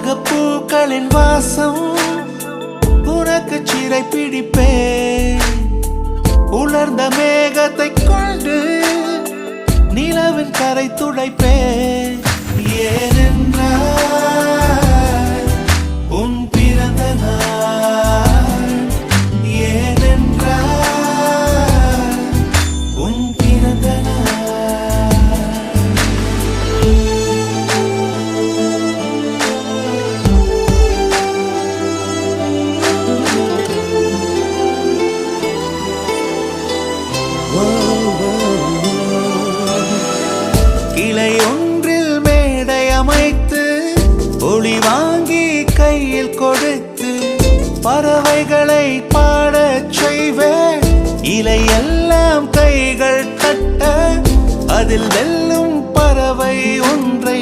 உலக பூக்களின் வாசம் உனக்கு சிறை பிடிப்பேன். உலர்ந்த மேகத்தை கொண்டு நிலவின் கரை துடைப்பேன். ஏனென்றால் உன் பிறந்த நாள், ஏனென்றால் உன் பிறந்த கிளை ஒன்றில் மேடை அமைத்து ஒளி வாங்கி கையில் கொடுத்து பறவைகளை பாடச் செய்வேன். இலையெல்லாம் கைகள் தட்ட அதில் வெல்லும் பறவை ஒன்றை